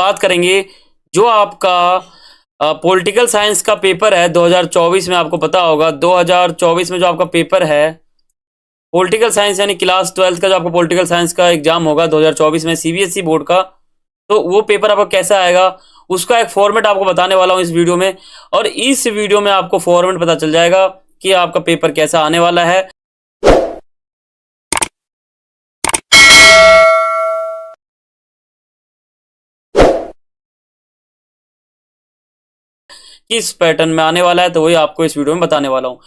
बात करेंगे जो आपका पॉलिटिकल साइंस का पेपर है 2024 में। आपको पता होगा 2024 में जो आपका पेपर है पॉलिटिकल साइंस यानी क्लास 12th का जो आपका पॉलिटिकल साइंस का एग्जाम होगा 2024 में सीबीएसई बोर्ड का, तो वो पेपर आपका कैसा आएगा उसका एक फॉर्मेट आपको बताने वाला हूं इस वीडियो में। और इस वीडियो में आपको फॉर्मेट पता चल जाएगा कि आपका पेपर कैसा आने वाला है। किस पैटर्न में आने वाला है तो वही आपको इस वीडियो में बताने वाला हूं।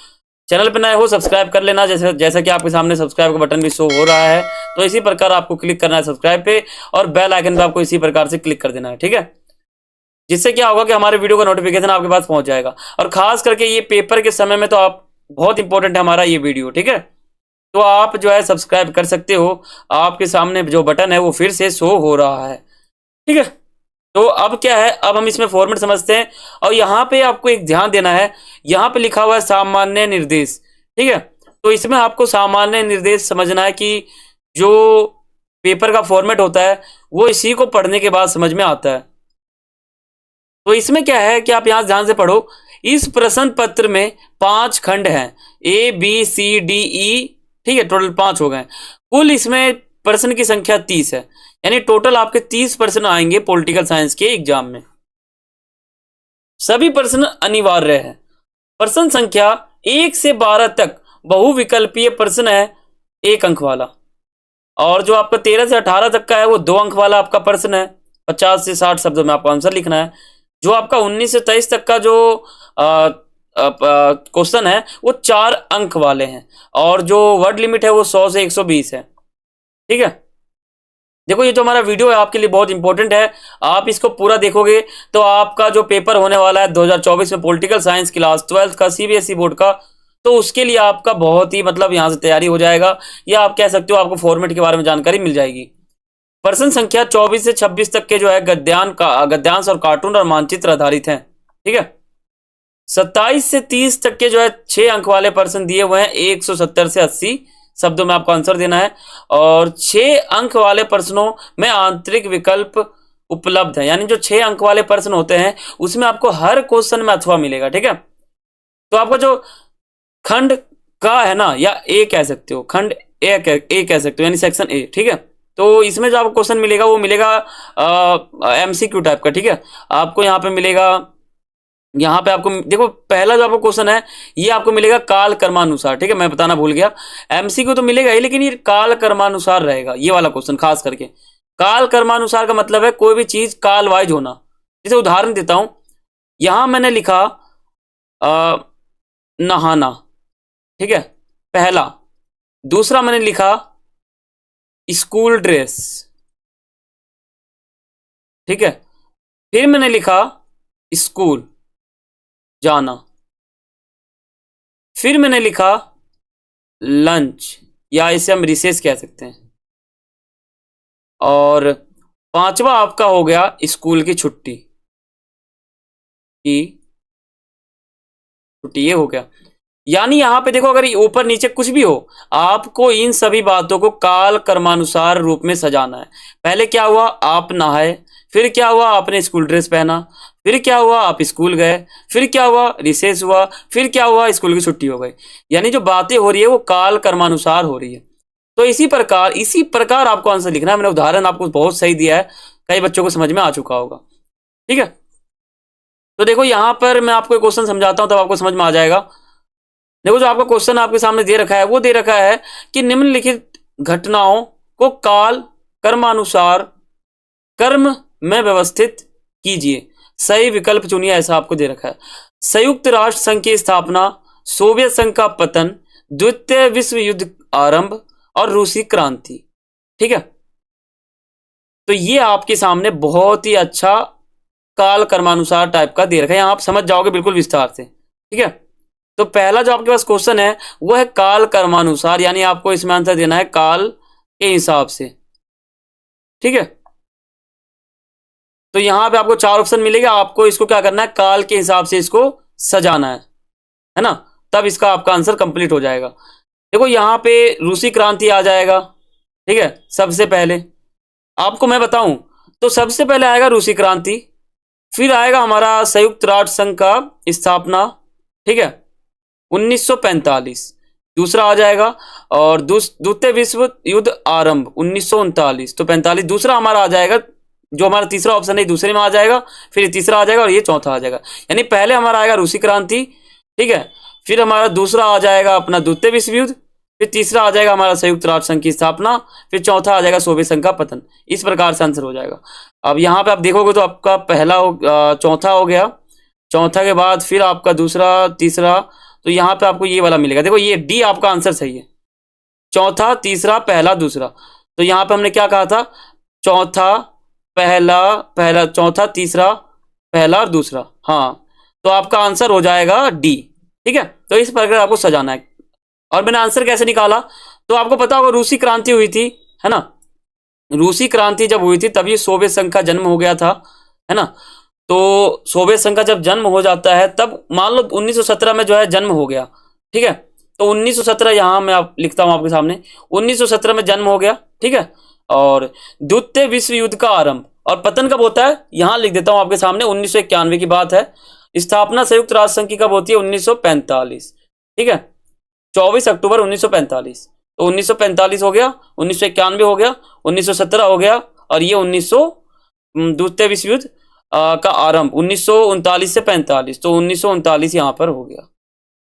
चैनल पर नए हो सब्सक्राइब कर लेना, जैसा कि आपके सामने सब्सक्राइब का बटन भी शो हो रहा है, तो इसी प्रकार आपको क्लिक करना है सब्सक्राइब पे और बेल आइकन पे आपको इसी प्रकार से क्लिक कर देना है, ठीक है। जिससे क्या होगा कि हमारे वीडियो का नोटिफिकेशन आपके पास पहुंच जाएगा। और खास करके ये पेपर के समय में तो आप बहुत इंपॉर्टेंट है हमारा ये वीडियो, ठीक है। तो आप जो है सब्सक्राइब कर सकते हो, आपके सामने जो बटन है वो फिर से शो हो रहा है, ठीक है। तो अब क्या है, अब हम इसमें फॉर्मेट समझते हैं। और यहाँ पे आपको एक ध्यान देना है, यहाँ पे लिखा हुआ है सामान्य निर्देश, ठीक है। तो इसमें आपको सामान्य निर्देश समझना है कि जो पेपर का फॉर्मेट होता है वो इसी को पढ़ने के बाद समझ में आता है। तो इसमें क्या है कि आप यहां ध्यान से पढ़ो। इस प्रश्न पत्र में 5 खंड हैं, A B C D E, ठीक है, टोटल 5 हो गए। कुल इसमें प्रश्न की संख्या 30 है, यानी टोटल आपके 30 प्रश्न आएंगे पॉलिटिकल साइंस के एग्जाम में। सभी प्रश्न अनिवार्य है। प्रश्न संख्या 1 से 12 तक बहुविकल्पीय प्रश्न है, 1 अंक वाला। और जो आपका 13 से 18 तक का है वो 2 अंक वाला आपका प्रश्न है, 50 से 60 शब्दों में आपको आंसर लिखना है। जो आपका 19 से 23 तक का जो क्वेश्चन है वो 4 अंक वाले हैं। और जो वर्ड लिमिट है वो 100 से 120 है, ठीक है। देखो ये जो हमारा वीडियो है आपके लिए बहुत इंपॉर्टेंट है, आप इसको पूरा देखोगे तो आपका जो पेपर होने वाला है 2024 में पॉलिटिकल साइंस क्लास 12th का सीबीएसई बोर्ड का, तो उसके लिए आपका बहुत ही मतलब यहां से तैयारी हो जाएगा, या आप कह सकते हो आपको फॉर्मेट के बारे में जानकारी मिल जाएगी। प्रश्न संख्या 24 से 26 तक के जो है गद्यांश और कार्टून और मानचित्र आधारित हैं, ठीक है। 27 से 30 तक के जो है 6 अंक वाले प्रश्न दिए हुए हैं, 170 से 80 शब्दों में आपको आंसर देना है। और 6 अंक वाले प्रश्नों में आंतरिक विकल्प उपलब्ध है, यानी जो 6 अंक वाले प्रश्न होते हैं उसमें आपको हर क्वेश्चन में अथवा मिलेगा, ठीक है। तो आपका जो खंड का है ना, या ए कह सकते हो, खंड ए कह सकते हो, यानी सेक्शन ए, ठीक है। तो इसमें जो आपको क्वेश्चन मिलेगा वो मिलेगा एमसीक्यू टाइप का, ठीक है। आपको यहाँ पे मिलेगा, यहाँ पे आपको देखो पहला जो आपको क्वेश्चन है ये आपको मिलेगा काल कर्मानुसार, ठीक है, मैं बताना भूल गया। एमसीक्यू तो मिलेगा ही, लेकिन ये काल कर्मानुसार रहेगा ये वाला क्वेश्चन खास करके। काल कर्मानुसार का मतलब है कोई भी चीज काल वाइज होना। जैसे उदाहरण देता हूं, यहां मैंने लिखा नहाना, ठीक है, पहला। दूसरा मैंने लिखा स्कूल ड्रेस, ठीक है। फिर मैंने लिखा स्कूल जाना। फिर मैंने लिखा लंच, या इसे हम रिसेस कह सकते हैं। और 5वां आपका हो गया स्कूल की छुट्टी, ये हो गया। यानी यहां पे देखो अगर ऊपर नीचे कुछ भी हो, आपको इन सभी बातों को काल कर्मानुसार रूप में सजाना है। पहले क्या हुआ, आप नहाए। फिर क्या हुआ, आपने स्कूल ड्रेस पहना। फिर क्या हुआ, आप स्कूल गए। फिर क्या हुआ, रिसेस हुआ। फिर क्या हुआ, स्कूल की छुट्टी हो गई। यानी जो बातें हो रही है वो काल कर्मानुसार हो रही है। तो इसी प्रकार आपको आंसर लिखना है। मैंने उदाहरण आपको बहुत सही दिया है, कई बच्चों को समझ में आ चुका होगा, ठीक है। तो देखो यहां पर मैं आपको क्वेश्चन समझाता हूं तब आपको समझ में आ जाएगा। देखो जो आपका क्वेश्चन आपके सामने दे रखा है वो दे रखा है कि निम्नलिखित घटनाओं को काल कर्मानुसार कर्म में व्यवस्थित कीजिए, सही विकल्प चुनिए, ऐसा आपको दे रखा है। संयुक्त राष्ट्र संघ की स्थापना, सोवियत संघ का पतन, द्वितीय विश्व युद्ध आरंभ और रूसी क्रांति, ठीक है। तो ये आपके सामने बहुत ही अच्छा काल कर्मानुसार टाइप का दे रखा है, यहां आप समझ जाओगे बिल्कुल विस्तार से, ठीक है। तो पहला जो आपके पास क्वेश्चन है वो है काल कर्मानुसार, यानी आपको इसमें आंसर देना है काल के हिसाब से, ठीक है। तो यहां पे आपको 4 ऑप्शन मिलेगा, आपको इसको क्या करना है, काल के हिसाब से इसको सजाना है ना, तब इसका आपका आंसर कंप्लीट हो जाएगा। देखो यहां पे रूसी क्रांति आ जाएगा, ठीक है। सबसे पहले आपको मैं बताऊं तो सबसे पहले आएगा रूसी क्रांति, फिर आएगा हमारा संयुक्त राष्ट्र संघ का स्थापना, ठीक है, 1945 दूसरा आ जाएगा, और द्वितीय विश्व युद्ध आरंभ 1939, तो 45 दूसरा हमारा आ जाएगा। जो हमारा तीसरा ऑप्शन है दूसरे में आ जाएगा, फिर तीसरा आ जाएगा और ये चौथा आ जाएगा। यानी पहले हमारा आएगा रूसी क्रांति, ठीक है, फिर हमारा दूसरा आ जाएगा अपना द्वितीय विश्व युद्ध, फिर तीसरा आ जाएगा हमारा संयुक्त राष्ट्र संघ की स्थापना, फिर चौथा आ जाएगा सोवियत संघ का पतन। इस प्रकार से आंसर हो जाएगा। अब यहाँ पे आप देखोगे तो आपका पहला चौथा हो गया, चौथा के बाद फिर आपका दूसरा, तीसरा, तो यहाँ पे आपको ये वाला मिलेगा। देखो ये डी आपका आंसर सही है, चौथा, तीसरा, पहला, दूसरा। तो यहाँ पे हमने क्या कहा था, चौथा, पहला, चौथा, तीसरा, पहला और दूसरा। हाँ, तो आपका आंसर हो जाएगा डी, ठीक है। तो इस प्रकार आपको सजाना है। और मैंने आंसर कैसे निकाला, तो आपको पता होगा रूसी क्रांति हुई थी, है ना। रूसी क्रांति जब हुई थी तभी सोवियत संघ का जन्म हो गया था, है ना। तो सोवियत संघ का जब जन्म हो जाता है तब मान लो 1917 में जो है जन्म हो गया, ठीक है। तो 1917 यहाँ मैं आप लिखता हूं आपके सामने, 1917 में जन्म हो गया, ठीक है। और द्वितीय विश्व युद्ध का आरंभ और पतन कब होता है, यहां लिख देता हूं आपके सामने, 1991 की बात है। स्थापना संयुक्त राष्ट्र संघ की कब होती है, 1945, ठीक है, 24 अक्टूबर 1945। तो 1945 हो गया, 1991 हो गया, 1917 हो गया, और ये 1900 द्वितीय विश्व युद्ध का आरंभ 1939 से 45, तो 1939 यहां पर हो गया।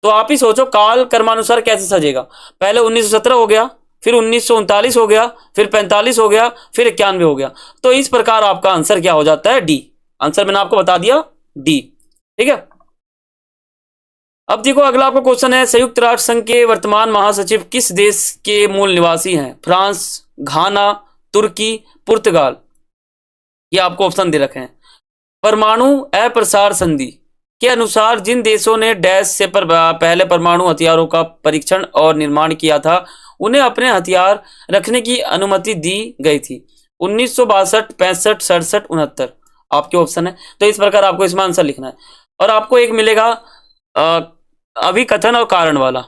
तो आप ही सोचो काल कर्मानुसार कैसे सजेगा, पहले 1917 हो गया, फिर 1939 हो गया, फिर 45 हो गया, फिर 91 हो गया। तो इस प्रकार आपका आंसर क्या हो जाता है, डी। आंसर मैंने आपको बता दिया, डी, ठीक है। अब देखो अगला आपका क्वेश्चन है, संयुक्त राष्ट्र संघ के वर्तमान महासचिव किस देश के मूल निवासी हैं, फ्रांस, घाना, तुर्की, पुर्तगाल। ये आपको ऑप्शन दे रखे हैं। परमाणु अप्रसार संधि के अनुसार जिन देशों ने डैश से पहले परमाणु हथियारों का परीक्षण और निर्माण किया था उन्हें अपने हथियार रखने की अनुमति दी गई थी, 1962, 65, 67, 69 आपके ऑप्शन है। तो इस प्रकार आपको इसमें आंसर लिखना है। और आपको एक मिलेगा अभिकथन और कारण वाला।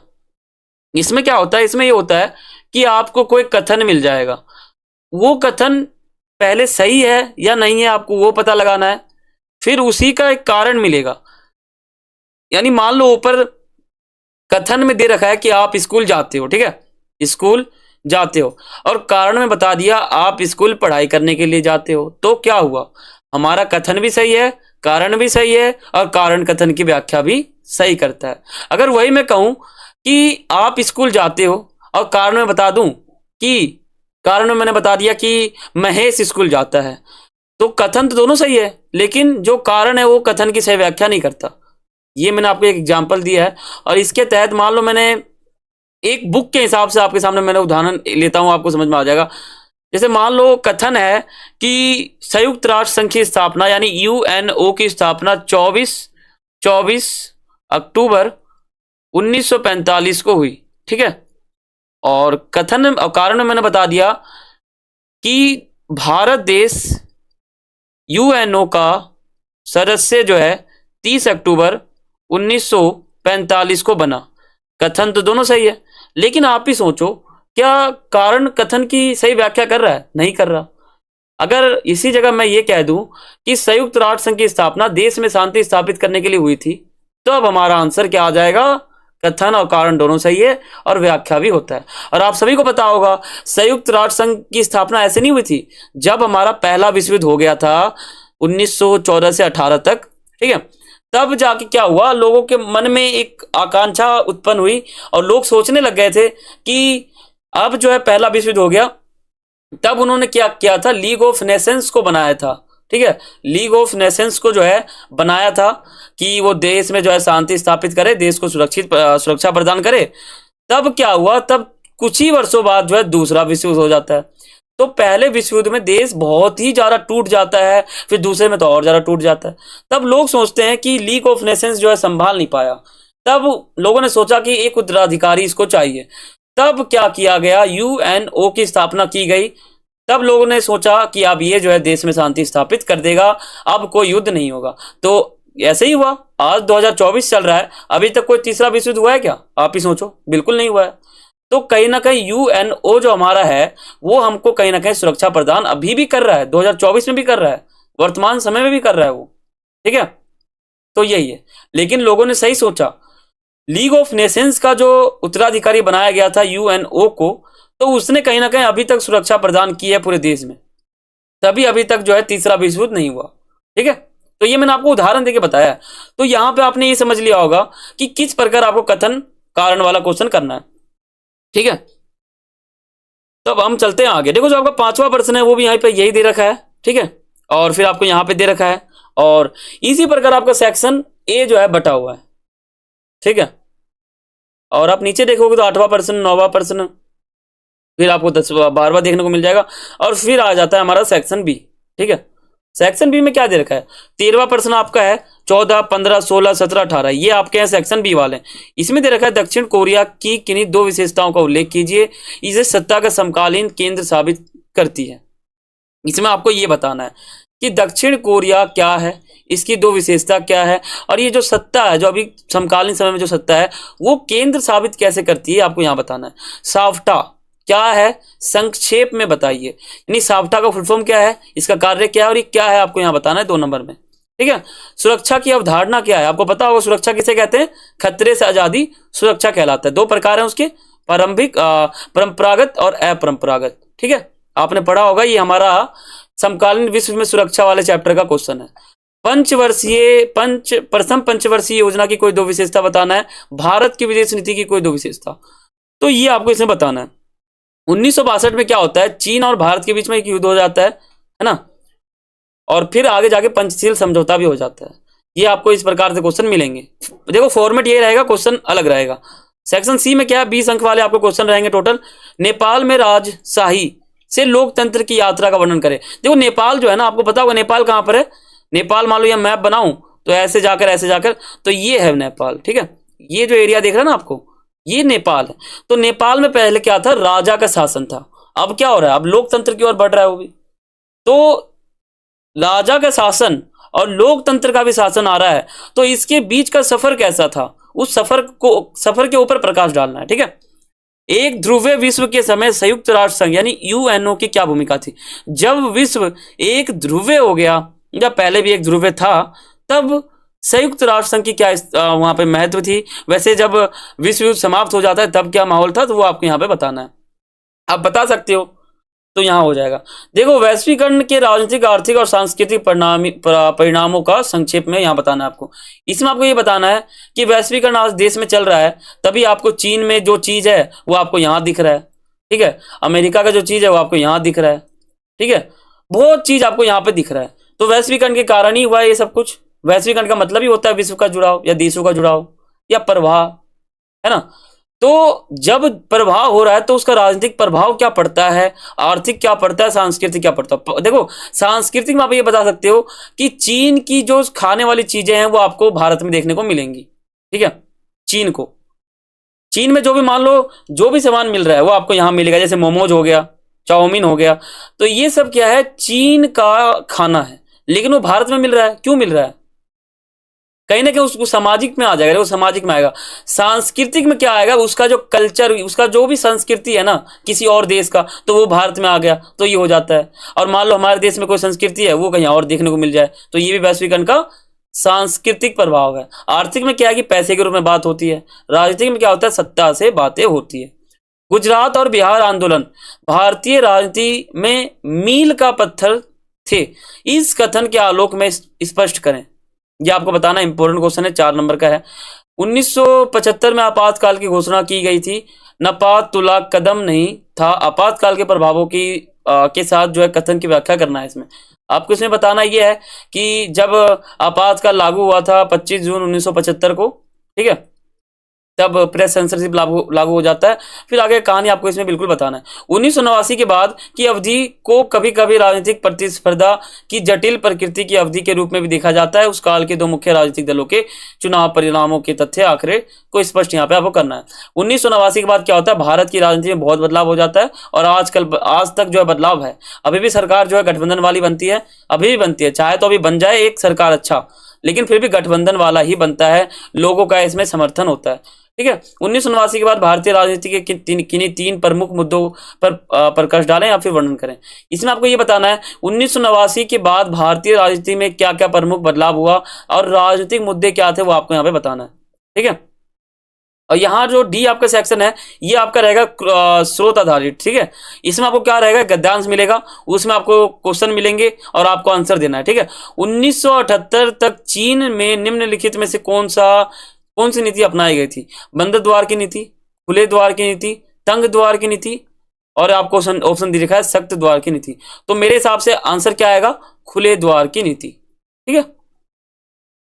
इसमें क्या होता है, इसमें ये होता है कि आपको कोई कथन मिल जाएगा, वो कथन पहले सही है या नहीं है आपको वो पता लगाना है, फिर उसी का एक कारण मिलेगा। यानी मान लो ऊपर कथन में दे रखा है कि आप स्कूल जाते हो, ठीक है, स्कूल जाते हो, और कारण में बता दिया आप स्कूल पढ़ाई करने के लिए जाते हो। तो क्या हुआ, हमारा कथन भी सही है, कारण भी सही है, और कारण कथन की व्याख्या भी सही करता है। अगर वही मैं कहूं कि आप स्कूल जाते हो और कारण में बता दूं कि कारण में मैंने बता दिया कि महेश स्कूल जाता है, तो कथन तो दोनों सही है, लेकिन जो कारण है वो कथन की सही व्याख्या नहीं करता। ये मैंने आपको एक एग्जाम्पल दिया है, और इसके तहत मान लो मैंने एक बुक के हिसाब से आपके सामने मैंने उदाहरण लेता हूं, आपको समझ में आ जाएगा। जैसे मान लो कथन है कि संयुक्त राष्ट्र संघ की स्थापना यानी यूएनओ की स्थापना 24 अक्टूबर 1945 को हुई, ठीक है। और कथन और कारण में मैंने बता दिया कि भारत देश यूएनओ का सदस्य जो है 30 अक्टूबर 1945 को बना। कथन तो दोनों सही है, लेकिन आप ही सोचो क्या कारण कथन की सही व्याख्या कर रहा है, नहीं कर रहा। अगर इसी जगह मैं ये कह दूं कि संयुक्त राष्ट्र संघ की स्थापना देश में शांति स्थापित करने के लिए हुई थी, तो अब हमारा आंसर क्या आ जाएगा, कथन और कारण दोनों सही है और व्याख्या भी होता है। और आप सभी को पता होगा संयुक्त राष्ट्र संघ की स्थापना ऐसे नहीं हुई थी, जब हमारा पहला विश्व युद्ध हो गया था 1914 से 18 तक, ठीक है, तब जाके क्या हुआ, लोगों के मन में एक आकांक्षा उत्पन्न हुई और लोग सोचने लग गए थे कि अब जो है पहला विश्व युद्ध हो गया। तब उन्होंने क्या किया था, लीग ऑफ नेशंस को बनाया था, ठीक है, लीग ऑफ नेशंस को जो है बनाया था कि वो देश में जो है शांति स्थापित करे, देश को सुरक्षा प्रदान करे। तब क्या हुआ, तब कुछ ही वर्षों बाद जो है दूसरा विश्व युद्ध हो जाता है। तो पहले विश्व युद्ध में देश बहुत ही ज्यादा टूट जाता है, फिर दूसरे में तो और ज्यादा टूट जाता है। तब लोग सोचते हैं कि लीग ऑफ नेशंस जो है संभाल नहीं पाया, तब लोगों ने सोचा कि एक उत्तराधिकारी इसको चाहिए। तब क्या किया गया, यूएनओ की स्थापना की गई। तब लोगों ने सोचा कि अब ये जो है देश में शांति स्थापित कर देगा, अब कोई युद्ध नहीं होगा। तो ऐसे ही हुआ। आज 2024 चल रहा है, अभी तक कोई तीसरा विश्व युद्ध हुआ है क्या, आप ही सोचो, बिल्कुल नहीं हुआ है। तो कहीं ना कहीं यूएनओ जो हमारा है वो हमको कहीं ना कहीं सुरक्षा प्रदान अभी भी कर रहा है, 2024 में भी कर रहा है, वर्तमान समय में भी कर रहा है वो, ठीक है। तो यही है, लेकिन लोगों ने सही सोचा, लीग ऑफ नेशंस का जो उत्तराधिकारी बनाया गया था यूएनओ को, तो उसने कहीं ना कहीं अभी तक सुरक्षा प्रदान की है पूरे देश में, तभी अभी तक जो है तीसरा विश्व युद्ध नहीं हुआ, ठीक है। तो ये मैंने आपको उदाहरण देके बताया है। तो यहां पे आपने ये समझ लिया होगा कि किस प्रकार आपको कथन कारण वाला क्वेश्चन करना है, ठीक है। तो अब हम चलते हैं आगे। देखो जो आपका 5वां प्रश्न है वो भी यहाँ पे यही दे रखा है, ठीक है, और फिर आपको यहाँ पे दे रखा है, और इसी प्रकार आपका सेक्शन ए जो है बटा हुआ है, ठीक है। और आप नीचे देखोगे तो 8वां प्रश्न, 9वां प्रश्न, फिर आपको 10वां 12वां देखने को मिल जाएगा, और फिर आ जाता है हमारा सेक्शन बी, ठीक है। सेक्शन बी में क्या दे रखा है, 13वां प्रश्न आपका है 14, 15, 16, 17, 18, ये आपके हैं सेक्शन बी वाले। इसमें दे रखा है दक्षिण कोरिया की किन्हीं 2 विशेषताओं का उल्लेख कीजिए, इसे सत्ता का समकालीन केंद्र साबित करती है। इसमें आपको ये बताना है कि दक्षिण कोरिया क्या है, इसकी 2 विशेषता क्या है, और ये जो सत्ता है जो अभी समकालीन समय में जो सत्ता है वो केंद्र साबित कैसे करती है, आपको यहां बताना है। साफ्टा क्या है, संक्षेप में बताइए, यानी साफ्टा का फुल फॉर्म क्या है, इसका कार्य क्या है, और ये क्या है आपको यहां बताना है 2 नंबर में, ठीक है। सुरक्षा की अवधारणा क्या है, आपको पता होगा सुरक्षा किसे कहते हैं, खतरे से आजादी सुरक्षा कहलाता है। 2 प्रकार हैं उसके, परंपरागत और अपरंपरागत, ठीक है, आपने पढ़ा होगा। ये हमारा समकालीन विश्व में सुरक्षा वाले चैप्टर का क्वेश्चन है। प्रथम पंचवर्षीय योजना की कोई 2 विशेषता बताना है, भारत की विदेश नीति की कोई 2 विशेषता, तो ये आपको इसमें बताना है। 1962 में क्या होता है, चीन और भारत के बीच में एक युद्ध हो जाता है ना, और फिर आगे जाके पंचशील समझौता भी हो जाता है। ये आपको इस प्रकार से क्वेश्चन मिलेंगे। देखो फॉर्मेट ये रहेगा, क्वेश्चन अलग रहेगा। सेक्शन सी में क्या है, 20 अंक वाले आपको क्वेश्चन रहेंगे टोटल। नेपाल में राजशाही से लोकतंत्र की यात्रा का वर्णन करें। देखो नेपाल जो है ना, आपको पता होगा नेपाल कहां पर है, नेपाल मान लो या मैप बनाऊं तो ऐसे जाकर तो ये है नेपाल, ठीक है। ये जो एरिया देख रहे हैं ना आपको, ये नेपाल है। तो नेपाल में पहले क्या था, राजा का शासन था। अब क्या हो रहा है, अब लोकतंत्र की ओर बढ़ रहा है वो भी। तो राजा का शासन और लोकतंत्र का भी शासन आ रहा है, तो इसके बीच का सफर कैसा था, उस सफर के ऊपर प्रकाश डालना है, ठीक है। एक ध्रुवीय विश्व के समय संयुक्त राष्ट्र संघ यानी यूएनओ की क्या भूमिका थी। जब विश्व एक ध्रुवीय हो गया, या पहले भी एक ध्रुवीय था, तब संयुक्त राष्ट्र संघ की क्या वहां पे महत्व थी। वैसे जब विश्व युद्ध समाप्त हो जाता है तब क्या माहौल था, तो वो आपको यहाँ पे बताना है। आप बता सकते हो तो यहां हो जाएगा। देखो वैश्वीकरण के राजनीतिक, आर्थिक और सांस्कृतिक परिणामों का संक्षेप में यहां बताना है आपको। इसमें आपको ये बताना है कि वैश्वीकरण आज देश में चल रहा है, तभी आपको चीन में जो चीज है वो आपको यहां दिख रहा है, ठीक है। अमेरिका का जो चीज है वो आपको यहां दिख रहा है, ठीक है। बहुत चीज आपको यहाँ पे दिख रहा है। तो वैश्वीकरण के कारण ही हुआ ये सब कुछ। वैश्वीकरण का मतलब ही होता है विश्व का जुड़ाव या देशों का जुड़ाव या प्रवाह, है ना। तो जब प्रवाह हो रहा है तो उसका राजनीतिक प्रभाव क्या पड़ता है, आर्थिक क्या पड़ता है, सांस्कृतिक क्या पड़ता है। देखो सांस्कृतिक में आप ये बता सकते हो कि चीन की जो खाने वाली चीजें हैं वो आपको भारत में देखने को मिलेंगी, ठीक है। चीन में जो भी मान लो जो भी सामान मिल रहा है वो आपको यहां मिलेगा, जैसे मोमोज हो गया, चाउमीन हो गया, तो ये सब क्या है, चीन का खाना है, लेकिन वो भारत में मिल रहा है। क्यों मिल रहा है, कहीं ना कहीं उसको सामाजिक में आ जाएगा, वो सामाजिक में आएगा। सांस्कृतिक में क्या आएगा, उसका जो कल्चर, उसका जो भी संस्कृति है ना किसी और देश का, तो वो भारत में आ गया, तो ये हो जाता है। और मान लो हमारे देश में कोई संस्कृति है वो कहीं और देखने को मिल जाए, तो ये भी वैश्वीकरण का सांस्कृतिक प्रभाव है। आर्थिक में क्या है कि पैसे के रूप में बात होती है। राजनीतिक में क्या होता है, सत्ता से बातें होती है। गुजरात और बिहार आंदोलन भारतीय राजनीति में मील का पत्थर थे, इस कथन के आलोक में स्पष्ट करें। यह आपको बताना इंपॉर्टेंट क्वेश्चन है, 4 नंबर का है। 1975 में आपातकाल की घोषणा की गई थी, नपात तुला कदम नहीं था। आपातकाल के प्रभावों की के साथ जो है कथन की व्याख्या करना है। इसमें आपको इसमें बताना यह है कि जब आपातकाल लागू हुआ था 25 जून 1975 को, ठीक है, तब प्रेस सेंसरशिप लागू हो जाता है। फिर आगे कहानी आपको इसमें बिल्कुल बताना है। 1989 के बाद की अवधि को कभी कभी राजनीतिक प्रतिस्पर्धा की जटिल प्रकृति की अवधि के रूप में भी देखा जाता है। उस काल के 2 मुख्य राजनीतिक दलों के चुनाव परिणामों के तथ्य आंकड़े को स्पष्ट यहाँ पे आपको करना है। 1989 के बाद क्या होता है, भारत की राजनीति में बहुत बदलाव हो जाता है, और आज तक जो है बदलाव है। अभी भी सरकार जो है गठबंधन वाली बनती है, अभी भी बनती है, चाहे तो अभी बन जाए एक सरकार अच्छा, लेकिन फिर भी गठबंधन वाला ही बनता है, लोगों का इसमें समर्थन होता है। ठीक है, 1979 के बाद भारतीय राजनीति के किन्हीं तीन प्रमुख मुद्दों पर प्रकाश डालें या फिर वर्णन करें। इसमें आपको ये बताना है 1989 के बाद भारतीय राजनीति में क्या क्या प्रमुख बदलाव हुआ और राजनीतिक मुद्दे क्या थे वो आपको यहाँ पे बताना है। ठीक है, और यहाँ जो डी आपका सेक्शन है ये आपका रहेगा स्रोत आधारित। ठीक है, इसमें आपको क्या रहेगा, गद्यांश मिलेगा, उसमें आपको क्वेश्चन मिलेंगे और आपको आंसर देना है। ठीक है, 1978 तक चीन में निम्नलिखित में से कौन सी नीति अपनाई गई थी? बंद द्वार की नीति, खुले द्वार की नीति, तंग द्वार की नीति, और आपको ऑप्शन दे रखा है सख्त द्वार की नीति। तो मेरे हिसाब से आंसर क्या आएगा, खुले द्वार की नीति। ठीक है,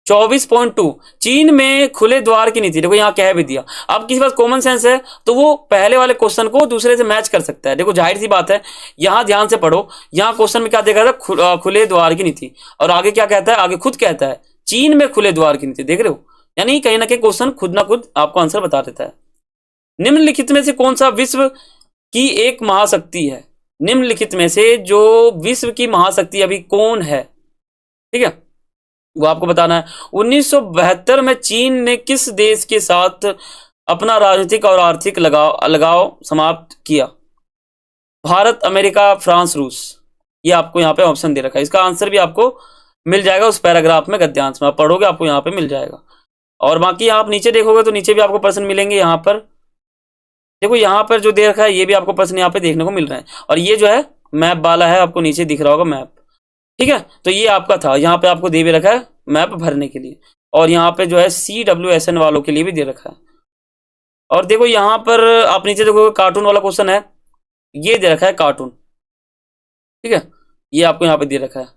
24.2 चीन में खुले द्वार की नीति। देखो यहाँ कह भी दिया, अब किसी पास कॉमन सेंस है तो वो पहले वाले क्वेश्चन को दूसरे से मैच कर सकता है। देखो जाहिर सी बात है, यहाँ ध्यान से पढ़ो, यहाँ क्वेश्चन में क्या देखा था, खुले द्वार की नीति, और आगे क्या कहता है, आगे खुद कहता है चीन में खुले द्वार की नीति। देख रहे हो, यानी कहीं ना कहीं क्वेश्चन खुद ना खुद आपको आंसर बता देता है। निम्नलिखित में से कौन सा विश्व की एक महाशक्ति है? निम्नलिखित में से जो विश्व की महाशक्ति अभी कौन है, ठीक है, वो आपको बताना है। 1972 में चीन ने किस देश के साथ अपना राजनीतिक और आर्थिक लगाव समाप्त किया? भारत, अमेरिका, फ्रांस, रूस। ये आपको यहाँ पे ऑप्शन दे रखा है, इसका आंसर भी आपको मिल जाएगा उस पैराग्राफ में, गद्यांश में आप पढ़ोगे आपको यहाँ पे मिल जाएगा। और बाकी आप नीचे देखोगे तो नीचे भी आपको प्रश्न मिलेंगे। यहाँ पर देखो, यहाँ पर जो दे रखा है ये भी आपको प्रश्न यहाँ पे देखने को मिल रहा है, और ये जो है मैप वाला है, आपको नीचे दिख रहा होगा मैप। ठीक है, तो ये आपका था, यहाँ पे आपको दे भी रखा है मैप भरने के लिए, और यहाँ पे जो है CWSN वालों के लिए भी दे रखा है। और देखो यहाँ पर आप नीचे देखोगे कार्टून वाला क्वेश्चन है, ये दे रखा है कार्टून। ठीक है, ये आपको यहाँ पे दे रखा है,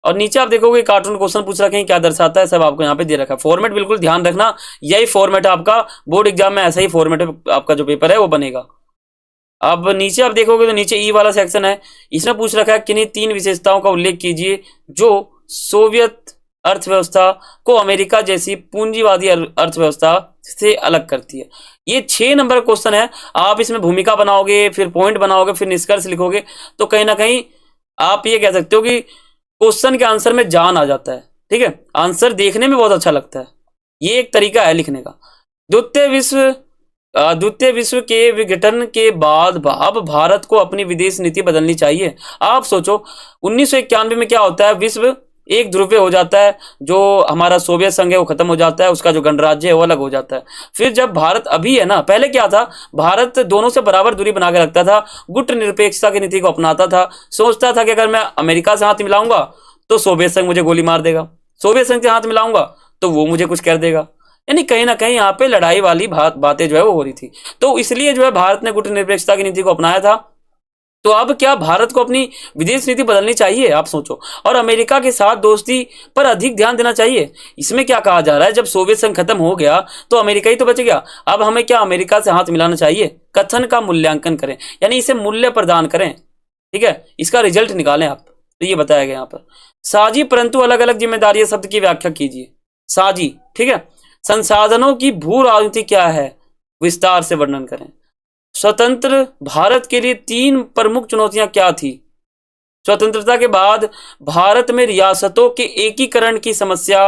और नीचे आप देखोगे कार्टून क्वेश्चन पूछ रखे हैं, क्या दर्शाता है, सब आपको यहाँ पे दे रखा है। फॉर्मेट बिल्कुल ध्यान रखना, यही फॉर्मेट है आपका बोर्ड एग्जाम में, ऐसा ही फॉर्मेट आपका जो पेपर है वो बनेगा। अब नीचे आप देखोगे तो नीचे ई वाला सेक्शन है, इसमें पूछ रखा है किन्हीं तीन विशेषताओं का उल्लेख कीजिए जो सोवियत अर्थव्यवस्था को अमेरिका जैसी पूंजीवादी अर्थव्यवस्था से अलग करती है। ये 6 नंबर क्वेश्चन है, आप इसमें भूमिका बनाओगे, फिर पॉइंट बनाओगे, फिर निष्कर्ष लिखोगे, तो कहीं ना कहीं आप ये कह सकते हो कि क्वेश्चन के आंसर में जान आ जाता है। ठीक है, आंसर देखने में बहुत अच्छा लगता है, ये एक तरीका है लिखने का। द्वितीय विश्व के विघटन के बाद अब भारत को अपनी विदेश नीति बदलनी चाहिए। आप सोचो 1991 में क्या होता है, विश्व एक ध्रुवीय हो जाता है, जो हमारा सोवियत संघ है वो खत्म हो जाता है, उसका जो गणराज्य है वो अलग हो जाता है। फिर जब भारत अभी है ना, पहले क्या था, भारत दोनों से बराबर दूरी बना के रखता था, गुट निरपेक्षता की नीति को अपनाता था, सोचता था कि अगर मैं अमेरिका से हाथ मिलाऊंगा तो सोवियत संघ मुझे गोली मार देगा, सोवियत संघ से हाथ मिलाऊंगा तो वो मुझे कुछ कर देगा, यानी कहीं ना कहीं यहाँ पे लड़ाई वाली बातें जो है वो हो रही थी। तो इसलिए जो है भारत ने गुट निरपेक्षता की नीति को अपनाया था। तो अब क्या भारत को अपनी विदेश नीति बदलनी चाहिए, आप सोचो, और अमेरिका के साथ दोस्ती पर अधिक ध्यान देना चाहिए। इसमें क्या कहा जा रहा है, जब सोवियत संघ खत्म हो गया तो अमेरिका ही तो बच गया, अब हमें क्या अमेरिका से हाथ मिलाना चाहिए? कथन का मूल्यांकन करें, यानी इसे मूल्य प्रदान करें। ठीक है, इसका रिजल्ट निकालें आप, तो ये बताया गया यहाँ पर। साझी परंतु अलग अलग जिम्मेदारियां शब्द की व्याख्या कीजिए। साझी, ठीक है, संसाधनों की भू राजनीति क्या है, विस्तार से वर्णन करें। स्वतंत्र भारत के लिए 3 प्रमुख चुनौतियां क्या थी? स्वतंत्रता के बाद भारत में रियासतों के एकीकरण की समस्या,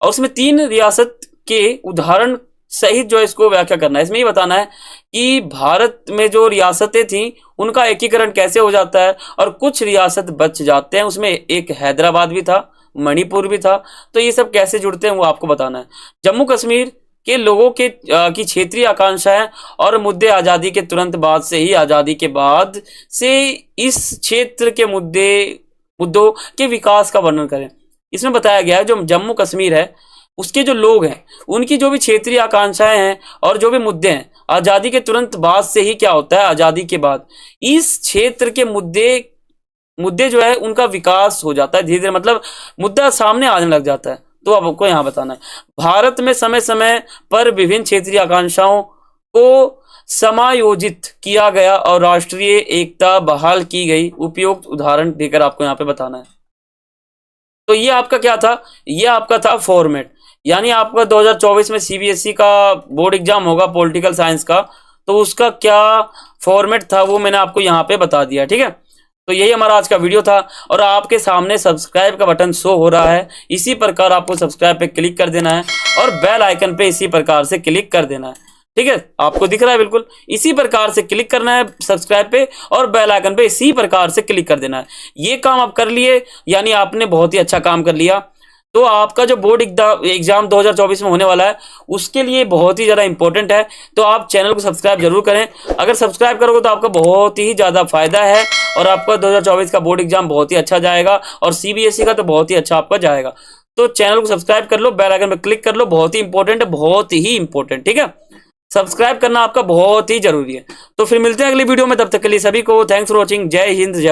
और उसमें 3 रियासत के उदाहरण सहित जो है इसको व्याख्या करना है। इसमें ये बताना है कि भारत में जो रियासतें थी उनका एकीकरण कैसे हो जाता है, और कुछ रियासत बच जाते हैं, उसमें एक हैदराबाद भी था, मणिपुर भी था, तो ये सब कैसे जुड़ते हैं वो आपको बताना है। जम्मू कश्मीर के लोगों के की क्षेत्रीय आकांक्षाएं और मुद्दे आज़ादी के तुरंत बाद से ही, आज़ादी के बाद से इस क्षेत्र के मुद्दों के विकास का वर्णन करें। इसमें बताया गया है जो जम्मू कश्मीर है उसके जो लोग हैं उनकी जो भी क्षेत्रीय आकांक्षाएं हैं और जो भी मुद्दे हैं, आज़ादी के तुरंत बाद से ही क्या होता है, आज़ादी के बाद इस क्षेत्र के मुद्दे जो है उनका विकास हो जाता है धीरे धीरे, मतलब मुद्दा सामने आने लग जाता है। तो अब आपको यहाँ बताना है, भारत में समय समय पर विभिन्न क्षेत्रीय आकांक्षाओं को समायोजित किया गया और राष्ट्रीय एकता बहाल की गई, उपयुक्त उदाहरण देकर आपको यहाँ पे बताना है। तो ये आपका क्या था, ये आपका था फॉर्मेट, यानी आपका 2024 में CBSE का बोर्ड एग्जाम होगा पॉलिटिकल साइंस का, तो उसका क्या फॉर्मेट था वो मैंने आपको यहाँ पे बता दिया। ठीक है, तो यही हमारा आज का वीडियो था और आपके सामने सब्सक्राइब का बटन शो हो रहा है। इसी प्रकार आपको सब्सक्राइब पे क्लिक कर देना है और बेल आइकन पे इसी प्रकार से क्लिक कर देना है। ठीक है, आपको दिख रहा है, बिल्कुल इसी प्रकार से क्लिक करना है सब्सक्राइब पे और बेल आइकन पे इसी प्रकार से क्लिक कर देना है। ये काम आप कर लिए, यानी आपने बहुत ही अच्छा काम कर लिया। तो आपका जो बोर्ड एग्जाम 2024 में होने वाला है उसके लिए बहुत ही ज़्यादा इंपॉर्टेंट है। तो आप चैनल को सब्सक्राइब जरूर करें। अगर सब्सक्राइब करोगे तो आपका बहुत ही ज़्यादा फायदा है और आपका 2024 का बोर्ड एग्जाम बहुत ही अच्छा जाएगा और CBSE का तो बहुत ही अच्छा आपका जाएगा। तो चैनल को सब्सक्राइब कर लो, बेल आइकन पर क्लिक कर लो, बहुत ही इंपॉर्टेंट है, बहुत ही इंपॉर्टेंट। ठीक है, सब्सक्राइब करना आपका बहुत ही जरूरी है। तो फिर मिलते हैं अगली वीडियो में, तब तक के लिए सभी को थैंक्स फॉर वॉचिंग। जय हिंद, जय